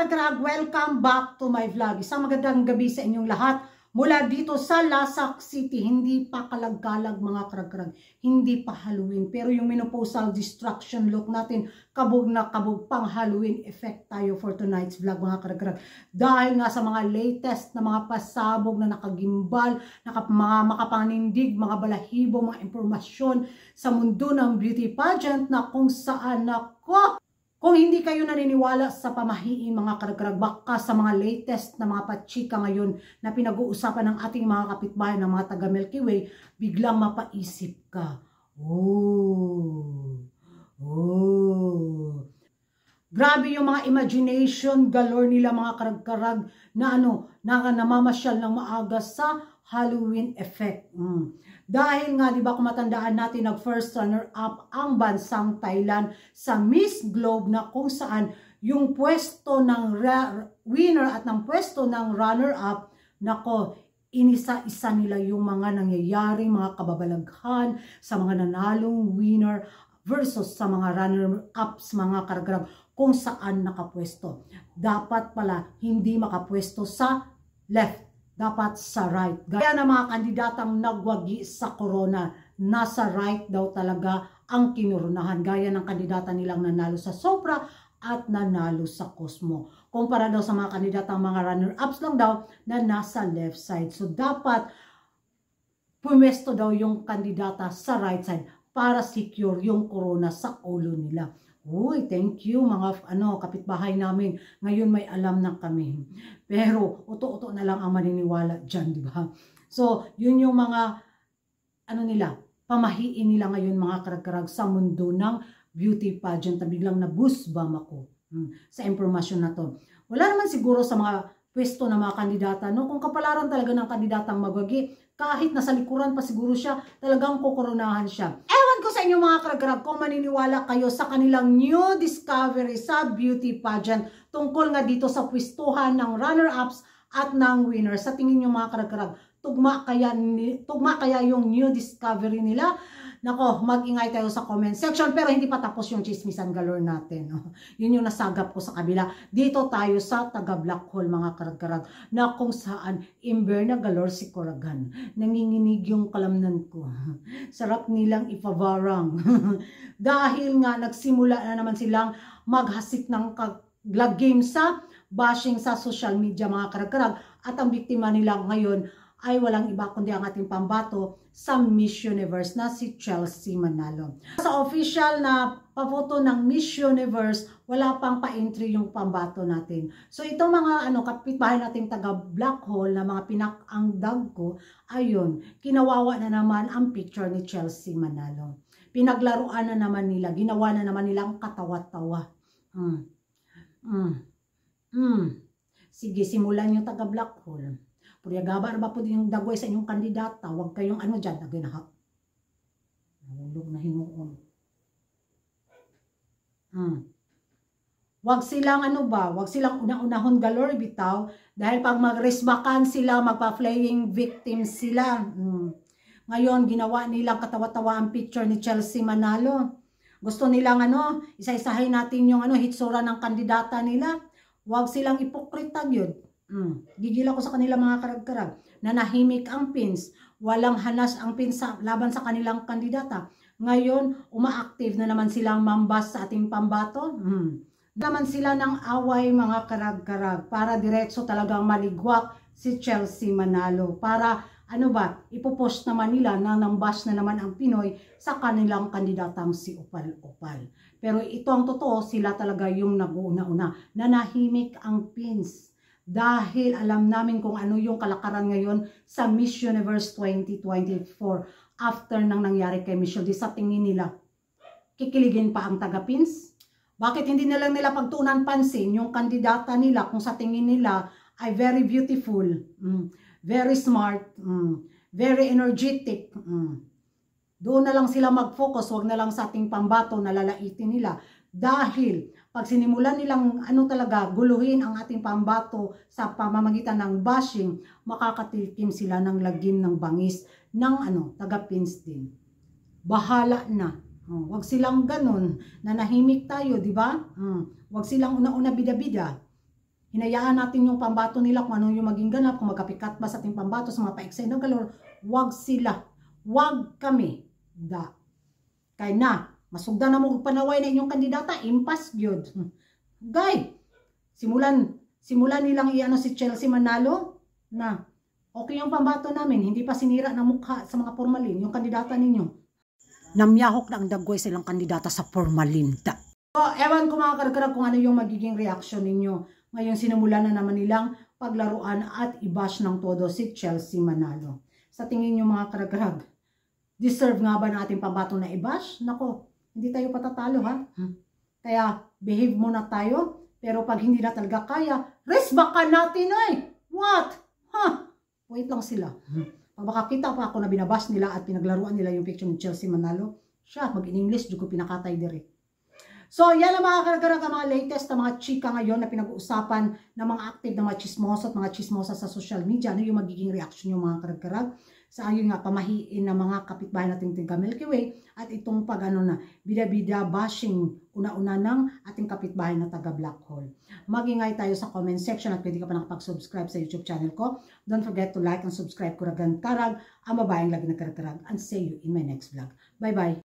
karag, welcome back to my vlog. Isang magandang gabi sa inyong lahat. Mula dito sa Lasak City, hindi pa kalag-kalag mga karag-karag, hindi pa Halloween. Pero yung menopausal destruction look natin, kabog na kabog pang Halloween effect tayo for tonight's vlog mga karag-karag. Dahil nga sa mga latest na mga pasabog na nakagimbal, mga makapanindig, mga balahibo, mga impormasyon sa mundo ng beauty pageant na kung saan ako. Kung hindi kayo naniniwala sa pamahiin mga karag-karag, baka sa mga latest na mga pachika ngayon na pinag-uusapan ng ating mga kapitbahay ng mga taga Milky Way, biglang mapaisip ka. Grabe yung mga imagination galore nila mga karag-karag na namamasyal ng maaga sa Halloween effect. Dahil nga, di ba, kung matandaan natin, nag-first runner-up ang bansang Thailand sa Miss Globe na kung saan yung pwesto ng winner at ng pwesto ng runner-up, nako, inisa-isa nila yung mga nangyayaring mga kababalaghan sa mga nanalong winner versus sa mga runner-ups, mga karag-karag, kung saan nakapwesto. Dapat pala hindi makapwesto sa left, dapat sa right. Gaya ng mga kandidatang nagwagi sa corona, nasa right daw talaga ang kinurunahan. Gaya ng kandidata nilang nanalo sa Sopra at nanalo sa Cosmo. Kumpara daw sa mga kandidatang mga runner-ups lang daw na nasa left side. So dapat pumesto daw yung kandidata sa right side para secure yung corona sa ulo nila. Uy, thank you mga kapitbahay namin. Ngayon may alam na kami. Pero uto-uto na lang ang maniniwala dyan, di ba? So, yun yung mga pamahiin nila ngayon mga karag-karag sa mundo ng beauty pageant na biglang nabusbam ako sa impormasyon na to. Wala naman siguro sa mga pwesto na mga kandidata, no? Kung kapalaran talaga ng kandidatang magwagi, kahit nasa likuran pa siguro siya, talagang kukoronahan siya. Ewan ko sa inyo mga karag-karag kung maniniwala kayo sa kanilang new discovery sa beauty pageant tungkol nga dito sa pwestuhan ng runner-ups at ng winner. Sa tingin nyo mga karag-karag, tugma kaya yung new discovery nila? Nako, mag-ingay tayo sa comment section, pero hindi pa tapos yung chismisan galore natin. Yun yung nasagap ko sa kabila. Dito tayo sa taga Black Hole mga karag-karag, na kung saan imber na galore si Coragan. Nanginginig yung kalamnan ko. Sarap nilang ipavarang. Dahil nga nagsimula na naman silang maghasik ng game sa bashing sa social media mga karag-karag, at ang biktima nila ngayon ay walang iba kundi ang ating pambato sa Miss Universe na si Chelsea Manalo. Sa official na paboto ng Miss Universe, wala pang pa-entry yung pambato natin. So itong mga kapitbahay nating taga Black Hole na mga pinakangdag ko, ayun, kinawawa na naman ang picture ni Chelsea Manalo. Pinaglaruan na naman nila, ginawa na naman nilang katawa-tawa. Sige, simulan yung taga Black Hole. Puriyagaba na ba po yung dagway sa inyong kandidata? Huwag kayong dyan, dagway na ha. Nahulog na hinuon. Huwag silang huwag silang una-unahon galore bitaw. Dahil pag mag-resbakan sila, magpa-playing victim sila. Ngayon, ginawa nilang katawa-tawa ang picture ni Chelsea Manalo. Gusto nilang isa-isahin natin yung hitsura ng kandidata nila. Huwag silang ipokrita yun. Gigil ako sa kanila mga karag-karag. Nanahimik ang pins. Walang hanas ang pins laban sa kanilang kandidata. Ngayon, uma-active na naman silang mambas sa ating pambato. Naman sila ng away mga karag-karag para diretso talagang maligwak si Chelsea Manalo. Para ipopost naman nila na nambas na naman ang Pinoy sa kanilang kandidatang si Upal-Upal. Pero ito ang totoo, sila talaga yung nag-uuna-una. Nanahimik ang pins. Dahil alam namin kung ano yung kalakaran ngayon sa Miss Universe 2024 after nang nangyari kay Michelle. Sa tingin nila, kikiligin pa ang taga-pins? Bakit hindi na lang nila pagtuunan pansin yung kandidata nila kung sa tingin nila ay very beautiful, very smart, very energetic. Doon na lang sila mag-focus, wag na lang sa ating pambato na lalaitin nila. Dahil pag sinimulan nilang guluhin ang ating pambato sa pamamagitan ng bashing, makakatikim sila ng lagim ng bangis ng taga-pins din. Bahala na. Wag silang ganun, nanahimik tayo, di ba? Wag silang una-una bida-bida. hinayaan natin yung pambato nila kung ano yung maging ganap, kung magkapikat ba sa ating pambato sa mga pa-eksena galore, wag sila, wag kami. Da. Kay na, masugda na mo panaway na inyong kandidata, impas gyud. Gay, simulan nilang iano si Chelsea Manalo na okay yung pambato namin, hindi pa sinira na mukha sa mga formalin, yung kandidata ninyo. Namyahok na ang dagway silang kandidata sa formalin. So, ewan ko mga karkarag kung ano yung magiging reaction ninyo. Ngayon sinumulan na naman nilang paglaruan at i-bash ng todo si Chelsea Manalo. Sa tingin nyo mga karkarag, deserve nga ba ng ating pambato na i-bash? Nako, hindi tayo patatalo ha. Kaya behave muna tayo. Pero pag hindi na talaga kaya, resbakan natin ay. What? Wait lang sila. Pag makakita pa ako na binabash nila at pinaglaruan nila yung picture ni Chelsea Manalo, siya, mag-in-English, di ko pinakatay dire. So, yan ang mga karagara ka, mga latest na mga chika ngayon na pinag-uusapan ng mga active na mga chismosa at mga chismosa sa social media. Ano yung magiging reaction yung mga karagara sa ayun nga pamahiin ng mga kapitbahay nating Tingka Milky Way at itong pag ano na bida-bida bashing una-una ng ating kapitbahay na taga Black Hole. Mag-ingay tayo sa comment section at pwede ka pa nakapag-subscribe sa YouTube channel ko. Don't forget to like and subscribe Kuragan Karag, ang babaeng lagi na karag-karag. And see you in my next vlog. Bye-bye!